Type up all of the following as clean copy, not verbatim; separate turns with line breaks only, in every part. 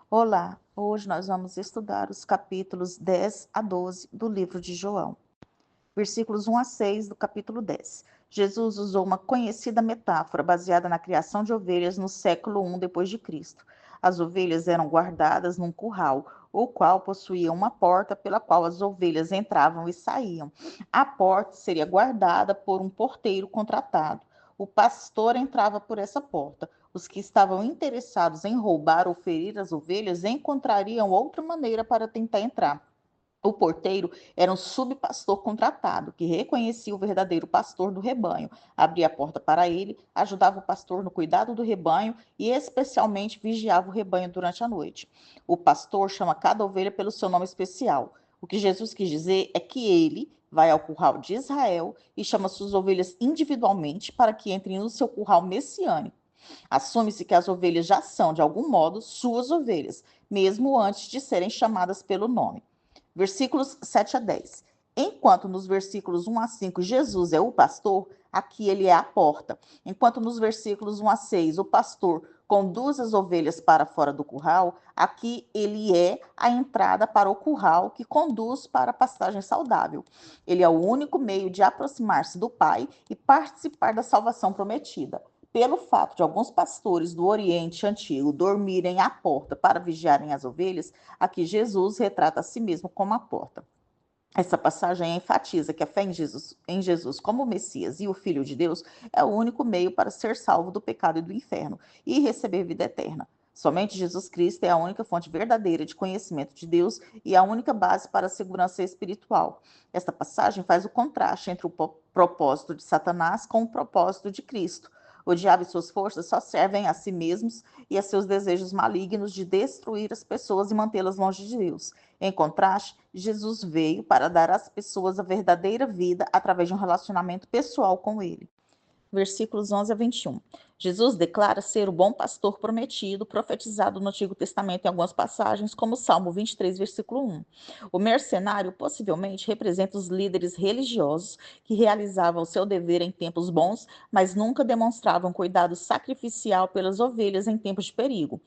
Olá, hoje nós vamos estudar os capítulos 10 a 12 do livro de João, versículos 1 a 6 do capítulo 10. Jesus usou uma conhecida metáfora baseada na criação de ovelhas no século I depois de Cristo. As ovelhas eram guardadas num curral, o qual possuía uma porta pela qual as ovelhas entravam e saíam. A porta seria guardada por um porteiro contratado. O pastor entrava por essa porta. Os que estavam interessados em roubar ou ferir as ovelhas encontrariam outra maneira para tentar entrar. O porteiro era um subpastor contratado, que reconhecia o verdadeiro pastor do rebanho, abria a porta para ele, ajudava o pastor no cuidado do rebanho e especialmente vigiava o rebanho durante a noite. O pastor chama cada ovelha pelo seu nome especial. O que Jesus quis dizer é que ele vai ao curral de Israel e chama suas ovelhas individualmente para que entrem no seu curral messiânico. Assume-se que as ovelhas já são, de algum modo, suas ovelhas, mesmo antes de serem chamadas pelo nome. Versículos 7 a 10. Enquanto nos versículos 1 a 5 Jesus é o pastor, aqui ele é a porta. Enquanto nos versículos 1 a 6 o pastor conduz as ovelhas para fora do curral, aqui ele é a entrada para o curral que conduz para a pastagem saudável. Ele é o único meio de aproximar-se do Pai e participar da salvação prometida. Pelo fato de alguns pastores do Oriente Antigo dormirem à porta para vigiarem as ovelhas, aqui Jesus retrata a si mesmo como a porta. Essa passagem enfatiza que a fé em Jesus como o Messias e o Filho de Deus é o único meio para ser salvo do pecado e do inferno e receber vida eterna. Somente Jesus Cristo é a única fonte verdadeira de conhecimento de Deus e a única base para a segurança espiritual. Esta passagem faz o contraste entre o propósito de Satanás com o propósito de Cristo. O diabo e suas forças só servem a si mesmos e a seus desejos malignos de destruir as pessoas e mantê-las longe de Deus. Em contraste, Jesus veio para dar às pessoas a verdadeira vida através de um relacionamento pessoal com Ele. Versículos 11 a 21. Jesus declara ser o bom pastor prometido, profetizado no Antigo Testamento em algumas passagens, como o Salmo 23, versículo 1. O mercenário possivelmente representa os líderes religiosos que realizavam o seu dever em tempos bons, mas nunca demonstravam cuidado sacrificial pelas ovelhas em tempos de perigo.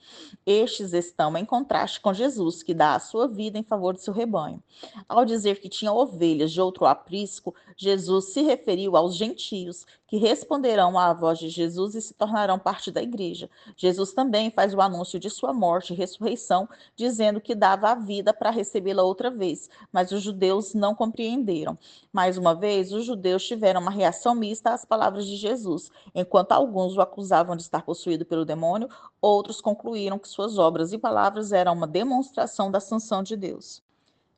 Estes estão em contraste com Jesus, que dá a sua vida em favor do seu rebanho. Ao dizer que tinha ovelhas de outro aprisco, Jesus se referiu aos gentios, que responderão à voz de Jesus e se tornarão parte da igreja. Jesus também faz o anúncio de sua morte e ressurreição, dizendo que dava a vida para recebê-la outra vez, mas os judeus não compreenderam. Mais uma vez, os judeus tiveram uma reação mista às palavras de Jesus. Enquanto alguns o acusavam de estar possuído pelo demônio, outros concluíram que suas obras e palavras eram uma demonstração da sanção de Deus.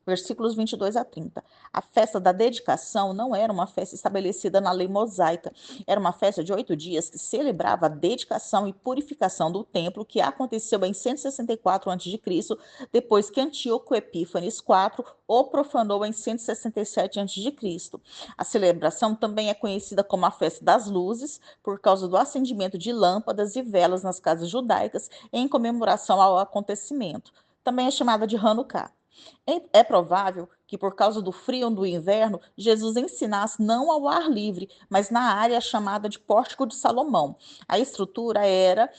Versículos 22 a 30. A festa da dedicação não era uma festa estabelecida na lei mosaica. Era uma festa de 8 dias que celebrava a dedicação e purificação do templo, que aconteceu em 164 a.C., depois que Antíoco Epífanes IV o profanou em 167 a.C. A celebração também é conhecida como a festa das luzes, por causa do acendimento de lâmpadas e velas nas casas judaicas em comemoração ao acontecimento. Também é chamada de Hanukkah. É provável que, por causa do frio do inverno, Jesus ensinasse não ao ar livre, mas na área chamada de Pórtico de Salomão. A estrutura era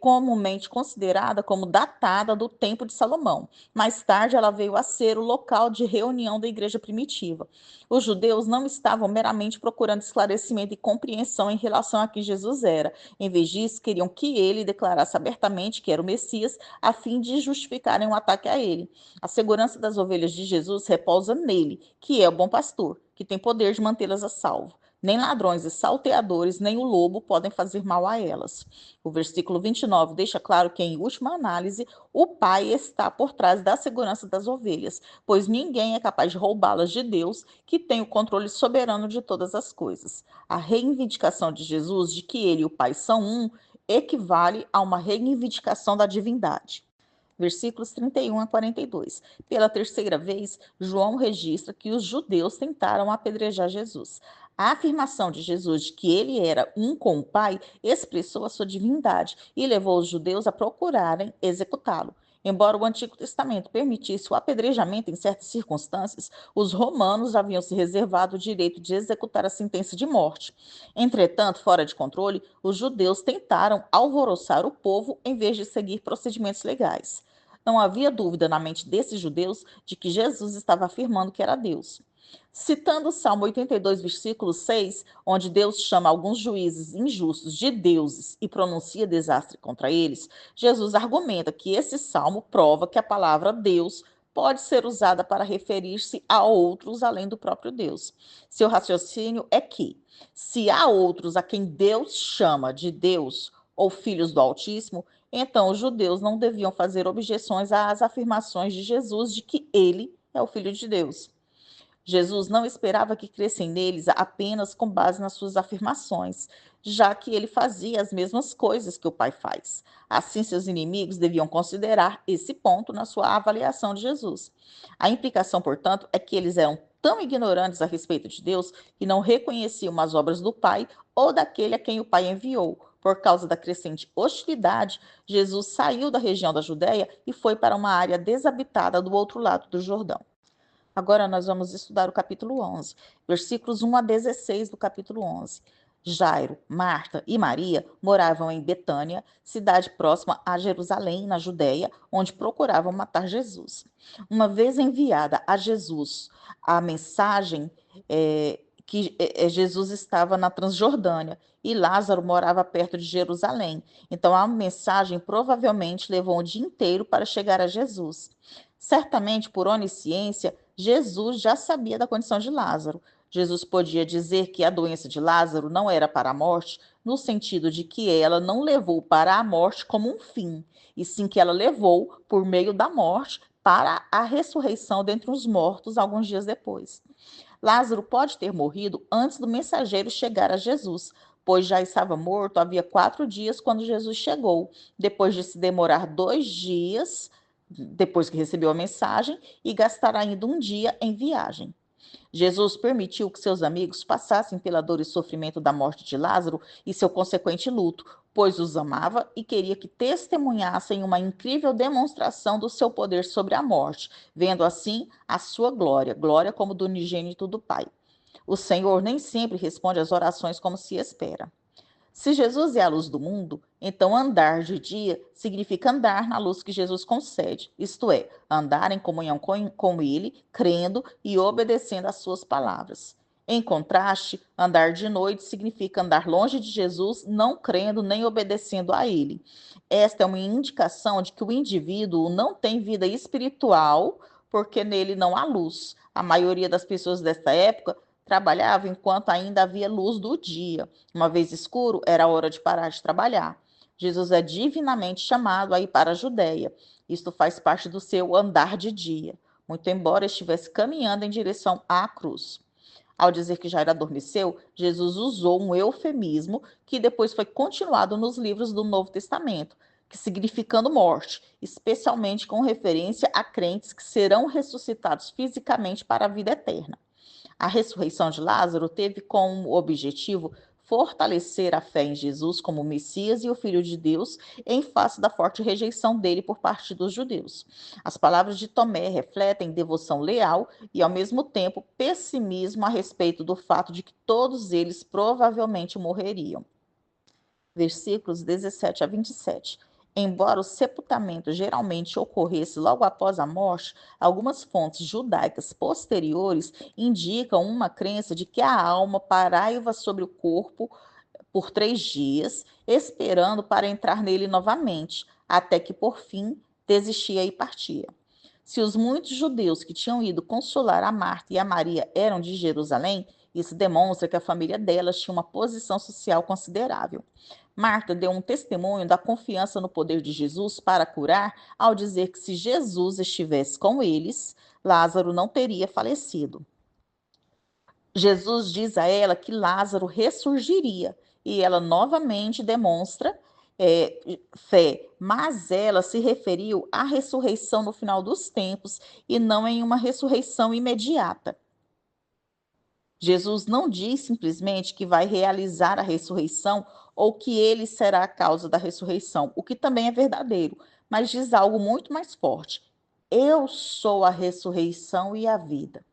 comumente considerada como datada do Templo de Salomão. Mais tarde, ela veio a ser o local de reunião da igreja primitiva. Os judeus não estavam meramente procurando esclarecimento e compreensão em relação a quem Jesus era. Em vez disso, queriam que ele declarasse abertamente que era o Messias, a fim de justificarem um ataque a ele. A segurança das ovelhas de Jesus repousa nele, que é o bom pastor, que tem poder de mantê-las a salvo. Nem ladrões e salteadores, nem o lobo podem fazer mal a elas. O versículo 29 deixa claro que, em última análise, o Pai está por trás da segurança das ovelhas, pois ninguém é capaz de roubá-las de Deus, que tem o controle soberano de todas as coisas. A reivindicação de Jesus de que ele e o Pai são um equivale a uma reivindicação da divindade. Versículos 31 a 42. Pela terceira vez, João registra que os judeus tentaram apedrejar Jesus. A afirmação de Jesus de que ele era um com o Pai expressou a sua divindade e levou os judeus a procurarem executá-lo. Embora o Antigo Testamento permitisse o apedrejamento em certas circunstâncias, os romanos haviam se reservado o direito de executar a sentença de morte. Entretanto, fora de controle, os judeus tentaram alvoroçar o povo em vez de seguir procedimentos legais. Não havia dúvida na mente desses judeus de que Jesus estava afirmando que era Deus. Citando o Salmo 82, versículo 6, onde Deus chama alguns juízes injustos de deuses e pronuncia desastre contra eles, Jesus argumenta que esse salmo prova que a palavra Deus pode ser usada para referir-se a outros além do próprio Deus. Seu raciocínio é que, se há outros a quem Deus chama de Deus ou filhos do Altíssimo, então os judeus não deviam fazer objeções às afirmações de Jesus de que ele é o Filho de Deus. Jesus não esperava que crescem neles apenas com base nas suas afirmações, já que ele fazia as mesmas coisas que o Pai faz. Assim, seus inimigos deviam considerar esse ponto na sua avaliação de Jesus. A implicação, portanto, é que eles eram tão ignorantes a respeito de Deus que não reconheciam as obras do Pai ou daquele a quem o Pai enviou. Por causa da crescente hostilidade, Jesus saiu da região da Judéia e foi para uma área desabitada do outro lado do Jordão. Agora nós vamos estudar o capítulo 11, versículos 1 a 16 do capítulo 11. Jairo, Marta e Maria moravam em Betânia, cidade próxima a Jerusalém, na Judéia, onde procuravam matar Jesus. Uma vez enviada a Jesus a mensagem que Jesus estava na Transjordânia e Lázaro morava perto de Jerusalém. Então a mensagem provavelmente levou um dia inteiro para chegar a Jesus. Certamente, por onisciência, Jesus já sabia da condição de Lázaro. Jesus podia dizer que a doença de Lázaro não era para a morte, no sentido de que ela não levou para a morte como um fim, e sim que ela levou, por meio da morte, para a ressurreição dentre os mortos alguns dias depois. Lázaro pode ter morrido antes do mensageiro chegar a Jesus, pois já estava morto havia 4 dias quando Jesus chegou, depois de se demorar 2 dias depois que recebeu a mensagem e gastar ainda um dia em viagem. Jesus permitiu que seus amigos passassem pela dor e sofrimento da morte de Lázaro e seu consequente luto, pois os amava e queria que testemunhassem uma incrível demonstração do seu poder sobre a morte, vendo assim a sua glória, glória como do unigênito do Pai. O Senhor nem sempre responde às orações como se espera. Se Jesus é a luz do mundo, então andar de dia significa andar na luz que Jesus concede, isto é, andar em comunhão com Ele, crendo e obedecendo às suas palavras. Em contraste, andar de noite significa andar longe de Jesus, não crendo nem obedecendo a Ele. Esta é uma indicação de que o indivíduo não tem vida espiritual, porque nele não há luz. A maioria das pessoas desta época trabalhava enquanto ainda havia luz do dia. Uma vez escuro, era hora de parar de trabalhar. Jesus é divinamente chamado a ir para a Judéia. Isto faz parte do seu andar de dia, muito embora estivesse caminhando em direção à cruz. Ao dizer que Jairo adormeceu, Jesus usou um eufemismo que depois foi continuado nos livros do Novo Testamento, que significando morte, especialmente com referência a crentes que serão ressuscitados fisicamente para a vida eterna. A ressurreição de Lázaro teve como objetivo fortalecer a fé em Jesus como Messias e o Filho de Deus, em face da forte rejeição dele por parte dos judeus. As palavras de Tomé refletem devoção leal e, ao mesmo tempo, pessimismo a respeito do fato de que todos eles provavelmente morreriam. Versículos 17 a 27. Embora o sepultamento geralmente ocorresse logo após a morte, algumas fontes judaicas posteriores indicam uma crença de que a alma paraiva sobre o corpo por 3 dias, esperando para entrar nele novamente, até que por fim desistia e partia. Se os muitos judeus que tinham ido consolar a Marta e a Maria eram de Jerusalém, isso demonstra que a família delas tinha uma posição social considerável. Marta deu um testemunho da confiança no poder de Jesus para curar, ao dizer que se Jesus estivesse com eles, Lázaro não teria falecido. Jesus diz a ela que Lázaro ressurgiria e ela novamente demonstra fé, mas ela se referiu à ressurreição no final dos tempos e não em uma ressurreição imediata. Jesus não diz simplesmente que vai realizar a ressurreição ou que ele será a causa da ressurreição, o que também é verdadeiro, mas diz algo muito mais forte: eu sou a ressurreição e a vida.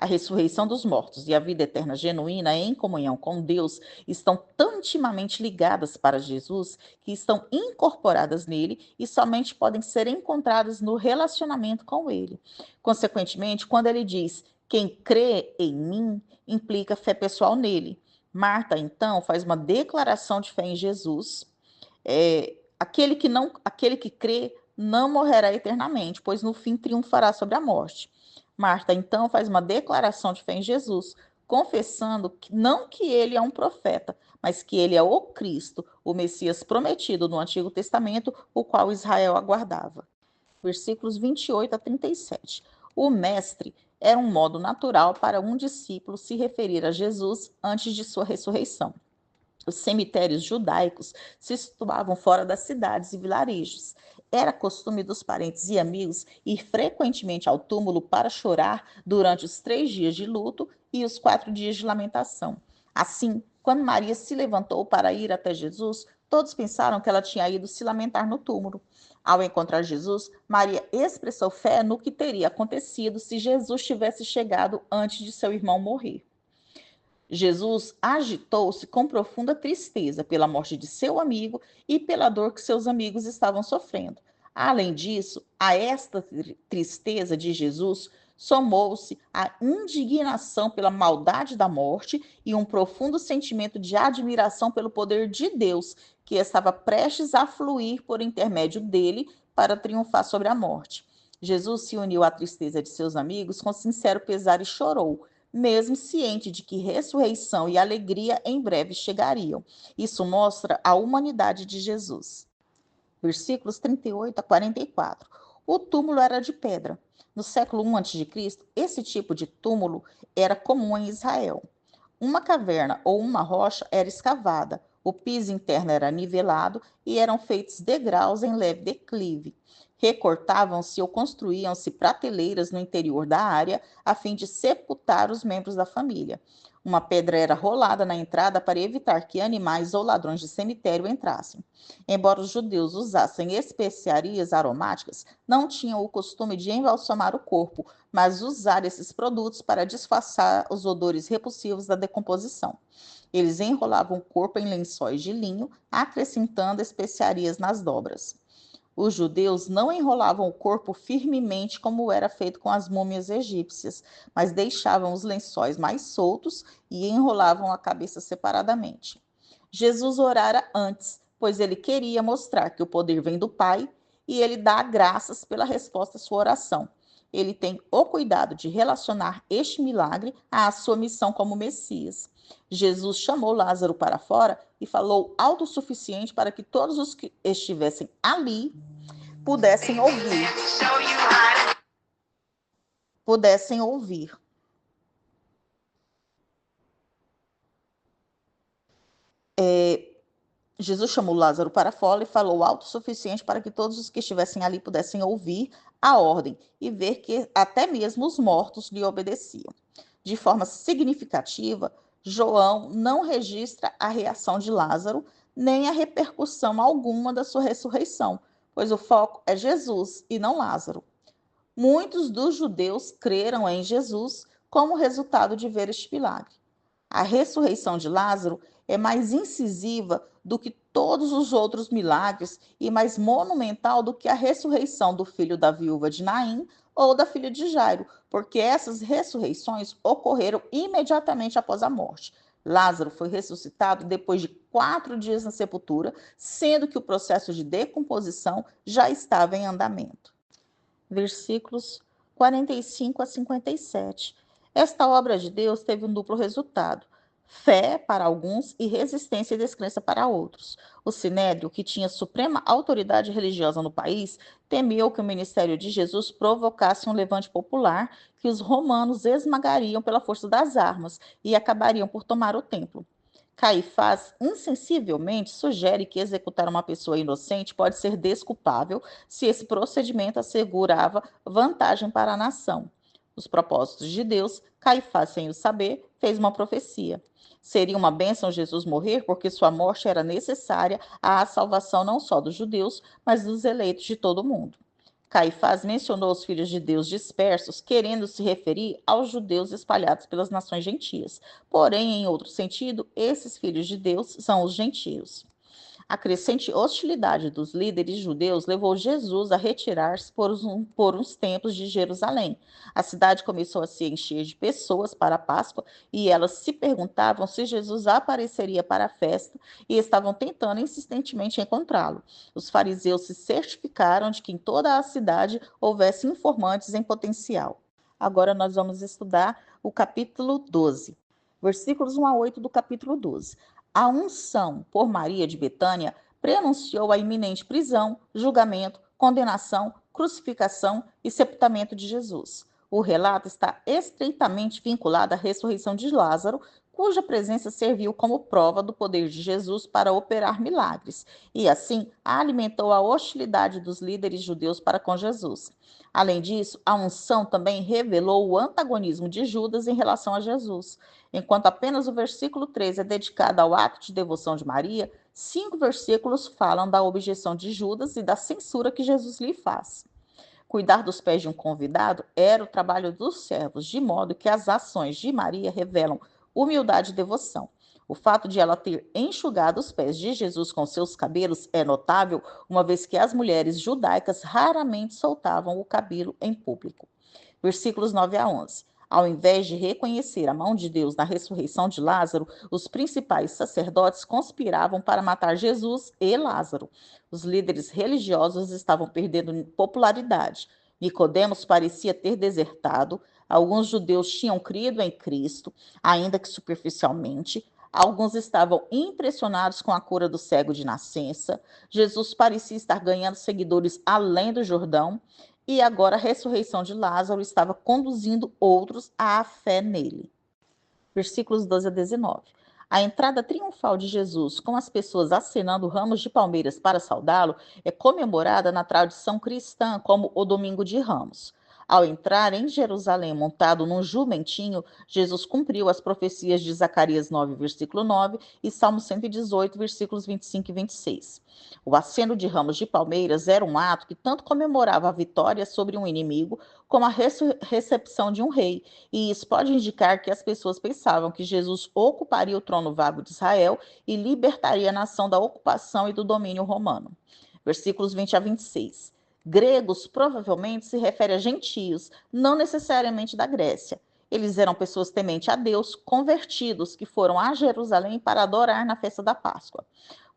A ressurreição dos mortos e a vida eterna genuína em comunhão com Deus estão tão intimamente ligadas para Jesus que estão incorporadas nele e somente podem ser encontradas no relacionamento com ele. Consequentemente, quando ele diz quem crê em mim, implica fé pessoal nele. Marta, então, faz uma declaração de fé em Jesus. Aquele que crê não morrerá eternamente, pois no fim triunfará sobre a morte. Marta, então, faz uma declaração de fé em Jesus, confessando que, não que ele é um profeta, mas que ele é o Cristo, o Messias prometido no Antigo Testamento, o qual Israel aguardava. Versículos 28 a 37. O mestre era um modo natural para um discípulo se referir a Jesus antes de sua ressurreição. Os cemitérios judaicos se situavam fora das cidades e vilarejos. Era costume dos parentes e amigos ir frequentemente ao túmulo para chorar durante os 3 dias de luto e os 4 dias de lamentação. Assim, quando Maria se levantou para ir até Jesus, todos pensaram que ela tinha ido se lamentar no túmulo. Ao encontrar Jesus, Maria expressou fé no que teria acontecido se Jesus tivesse chegado antes de seu irmão morrer. Jesus agitou-se com profunda tristeza pela morte de seu amigo e pela dor que seus amigos estavam sofrendo. Além disso, a esta tristeza de Jesus somou-se a indignação pela maldade da morte e um profundo sentimento de admiração pelo poder de Deus, que estava prestes a fluir por intermédio dele para triunfar sobre a morte. Jesus se uniu à tristeza de seus amigos com sincero pesar e chorou, mesmo ciente de que ressurreição e alegria em breve chegariam. Isso mostra a humanidade de Jesus. Versículos 38 a 44. O túmulo era de pedra. No século I a.C., esse tipo de túmulo era comum em Israel. Uma caverna ou uma rocha era escavada, o piso interno era nivelado e eram feitos degraus em leve declive. Recortavam-se ou construíam-se prateleiras no interior da área a fim de sepultar os membros da família. Uma pedra era rolada na entrada para evitar que animais ou ladrões de cemitério entrassem. Embora os judeus usassem especiarias aromáticas, não tinham o costume de embalsamar o corpo, mas usar esses produtos para disfarçar os odores repulsivos da decomposição. Eles enrolavam o corpo em lençóis de linho, acrescentando especiarias nas dobras. Os judeus não enrolavam o corpo firmemente como era feito com as múmias egípcias, mas deixavam os lençóis mais soltos e enrolavam a cabeça separadamente. Jesus orara antes, pois ele queria mostrar que o poder vem do Pai e ele dá graças pela resposta à sua oração. Ele tem o cuidado de relacionar este milagre à sua missão como Messias. Jesus chamou Lázaro para fora e falou alto o suficiente para que todos os que estivessem ali pudessem ouvir. Jesus chamou Lázaro para fora e falou alto o suficiente para que todos os que estivessem ali pudessem ouvir a ordem e ver que até mesmo os mortos lhe obedeciam. De forma significativa, João não registra a reação de Lázaro, nem a repercussão alguma da sua ressurreição, pois o foco é Jesus e não Lázaro. Muitos dos judeus creram em Jesus como resultado de ver este milagre. A ressurreição de Lázaro é mais incisiva do que todos os outros milagres e mais monumental do que a ressurreição do filho da viúva de Naim ou da filha de Jairo, porque essas ressurreições ocorreram imediatamente após a morte. Lázaro foi ressuscitado depois de 4 dias na sepultura, sendo que o processo de decomposição já estava em andamento. Versículos 45 a 57. Esta obra de Deus teve um duplo resultado: fé para alguns e resistência e descrença para outros. O Sinédrio, que tinha suprema autoridade religiosa no país, temeu que o ministério de Jesus provocasse um levante popular que os romanos esmagariam pela força das armas e acabariam por tomar o templo. Caifás, insensivelmente, sugere que executar uma pessoa inocente pode ser desculpável se esse procedimento assegurava vantagem para a nação. Os propósitos de Deus, Caifás, sem o saber, fez uma profecia. Seria uma bênção Jesus morrer, porque sua morte era necessária à salvação não só dos judeus, mas dos eleitos de todo o mundo. Caifás mencionou os filhos de Deus dispersos, querendo se referir aos judeus espalhados pelas nações gentias. Porém, em outro sentido, esses filhos de Deus são os gentios. A crescente hostilidade dos líderes judeus levou Jesus a retirar-se por uns tempos de Jerusalém. A cidade começou a se encher de pessoas para a Páscoa e elas se perguntavam se Jesus apareceria para a festa e estavam tentando insistentemente encontrá-lo. Os fariseus se certificaram de que em toda a cidade houvesse informantes em potencial. Agora nós vamos estudar o capítulo 12, versículos 1 a 8 do capítulo 12. A unção por Maria de Betânia preanunciou a iminente prisão, julgamento, condenação, crucificação e sepultamento de Jesus. O relato está estreitamente vinculado à ressurreição de Lázaro, cuja presença serviu como prova do poder de Jesus para operar milagres, e assim alimentou a hostilidade dos líderes judeus para com Jesus. Além disso, a unção também revelou o antagonismo de Judas em relação a Jesus. Enquanto apenas o versículo 13 é dedicado ao ato de devoção de Maria, 5 versículos falam da objeção de Judas e da censura que Jesus lhe faz. Cuidar dos pés de um convidado era o trabalho dos servos, de modo que as ações de Maria revelam humildade e devoção. O fato de ela ter enxugado os pés de Jesus com seus cabelos é notável, uma vez que as mulheres judaicas raramente soltavam o cabelo em público. Versículos 9 a 11. Ao invés de reconhecer a mão de Deus na ressurreição de Lázaro, os principais sacerdotes conspiravam para matar Jesus e Lázaro. Os líderes religiosos estavam perdendo popularidade. Nicodemos parecia ter desertado. Alguns judeus tinham crido em Cristo, ainda que superficialmente. Alguns estavam impressionados com a cura do cego de nascença. Jesus parecia estar ganhando seguidores além do Jordão. E agora a ressurreição de Lázaro estava conduzindo outros à fé nele. Versículos 12 a 19. A entrada triunfal de Jesus, com as pessoas acenando ramos de palmeiras para saudá-lo, é comemorada na tradição cristã como o Domingo de Ramos. Ao entrar em Jerusalém montado num jumentinho, Jesus cumpriu as profecias de Zacarias 9, versículo 9 e Salmo 118, versículos 25 e 26. O aceno de ramos de palmeiras era um ato que tanto comemorava a vitória sobre um inimigo como a recepção de um rei, e isso pode indicar que as pessoas pensavam que Jesus ocuparia o trono vago de Israel e libertaria a nação da ocupação e do domínio romano. Versículos 20 a 26. Gregos provavelmente se refere a gentios, não necessariamente da Grécia. Eles eram pessoas tementes a Deus, convertidos, que foram a Jerusalém para adorar na festa da Páscoa.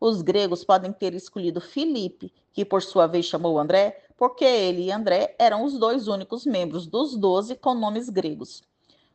Os gregos podem ter escolhido Filipe, que por sua vez chamou André, porque ele e André eram os 2 únicos membros dos 12 com nomes gregos.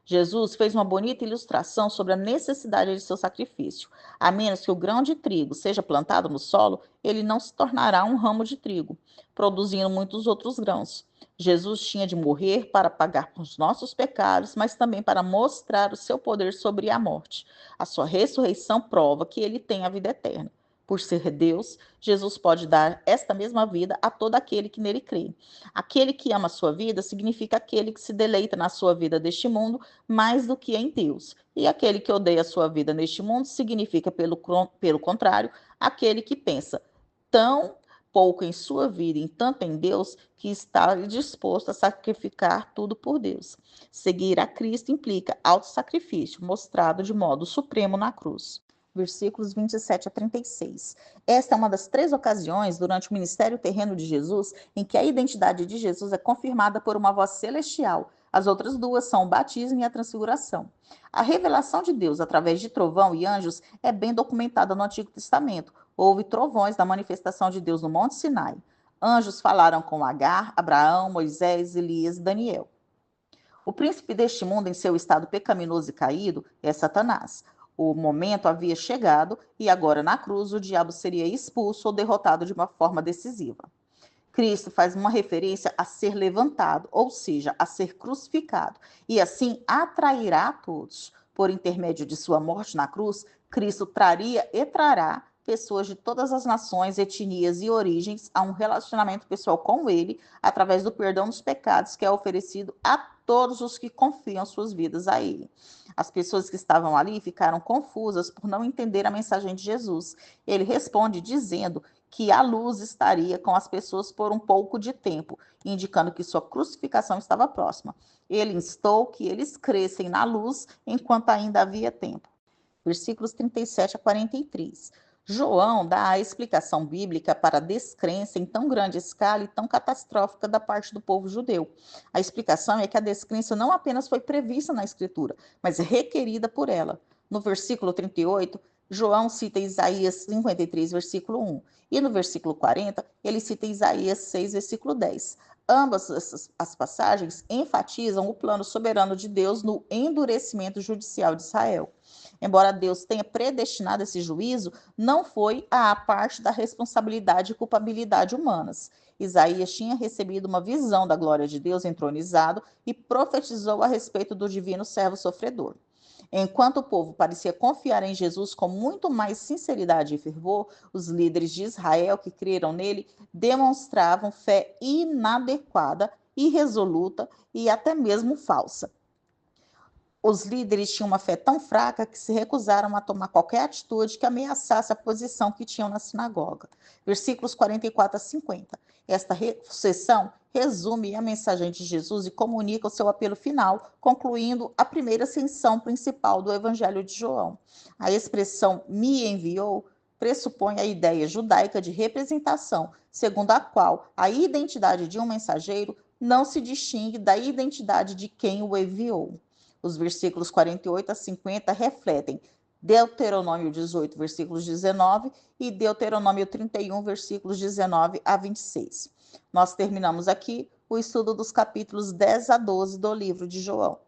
Jesus fez uma bonita ilustração sobre a necessidade de seu sacrifício. A menos que o grão de trigo seja plantado no solo, ele não se tornará um ramo de trigo, produzindo muitos outros grãos. Jesus tinha de morrer para pagar por nossos pecados, mas também para mostrar o seu poder sobre a morte. A sua ressurreição prova que ele tem a vida eterna. Por ser Deus, Jesus pode dar esta mesma vida a todo aquele que nele crê. Aquele que ama a sua vida significa aquele que se deleita na sua vida deste mundo mais do que em Deus. E aquele que odeia a sua vida neste mundo significa, pelo contrário, aquele que pensa tão pouco em sua vida, em tanto em Deus, que está disposto a sacrificar tudo por Deus. Seguir a Cristo implica autossacrifício, mostrado de modo supremo na cruz. Versículos 27 a 36. Esta é uma das 3 ocasiões durante o ministério terreno de Jesus em que a identidade de Jesus é confirmada por uma voz celestial. As outras 2 são o batismo e a transfiguração. A revelação de Deus através de trovão e anjos é bem documentada no Antigo Testamento. Houve trovões da manifestação de Deus no Monte Sinai. Anjos falaram com Agar, Abraão, Moisés, Elias e Daniel. O príncipe deste mundo em seu estado pecaminoso e caído é Satanás. O momento havia chegado e agora na cruz o diabo seria expulso ou derrotado de uma forma decisiva. Cristo faz uma referência a ser levantado, ou seja, a ser crucificado, e assim atrairá a todos. Por intermédio de sua morte na cruz, Cristo traria e trará pessoas de todas as nações, etnias e origens a um relacionamento pessoal com ele, através do perdão dos pecados que é oferecido a todos os que confiam suas vidas a ele. As pessoas que estavam ali ficaram confusas por não entender a mensagem de Jesus. Ele responde dizendo que a luz estaria com as pessoas por um pouco de tempo, indicando que sua crucificação estava próxima. Ele instou que eles crescem na luz enquanto ainda havia tempo. Versículos 37 a 43. João dá a explicação bíblica para a descrença em tão grande escala e tão catastrófica da parte do povo judeu. A explicação é que a descrença não apenas foi prevista na Escritura, mas requerida por ela. No versículo 38, João cita Isaías 53, versículo 1. E no versículo 40, ele cita Isaías 6, versículo 10. Ambas as passagens enfatizam o plano soberano de Deus no endurecimento judicial de Israel. Embora Deus tenha predestinado esse juízo, não foi a parte da responsabilidade e culpabilidade humanas. Isaías tinha recebido uma visão da glória de Deus entronizado e profetizou a respeito do divino servo sofredor. Enquanto o povo parecia confiar em Jesus com muito mais sinceridade e fervor, os líderes de Israel que creram nele demonstravam fé inadequada, irresoluta e até mesmo falsa. Os líderes tinham uma fé tão fraca que se recusaram a tomar qualquer atitude que ameaçasse a posição que tinham na sinagoga. Versículos 44 a 50. Esta seção resume a mensagem de Jesus e comunica o seu apelo final, concluindo a primeira seção principal do Evangelho de João. A expressão "me enviou" pressupõe a ideia judaica de representação, segundo a qual a identidade de um mensageiro não se distingue da identidade de quem o enviou. Os versículos 48 a 50 refletem Deuteronômio 18, versículos 19 e Deuteronômio 31, versículos 19 a 26. Nós terminamos aqui o estudo dos capítulos 10 a 12 do livro de João.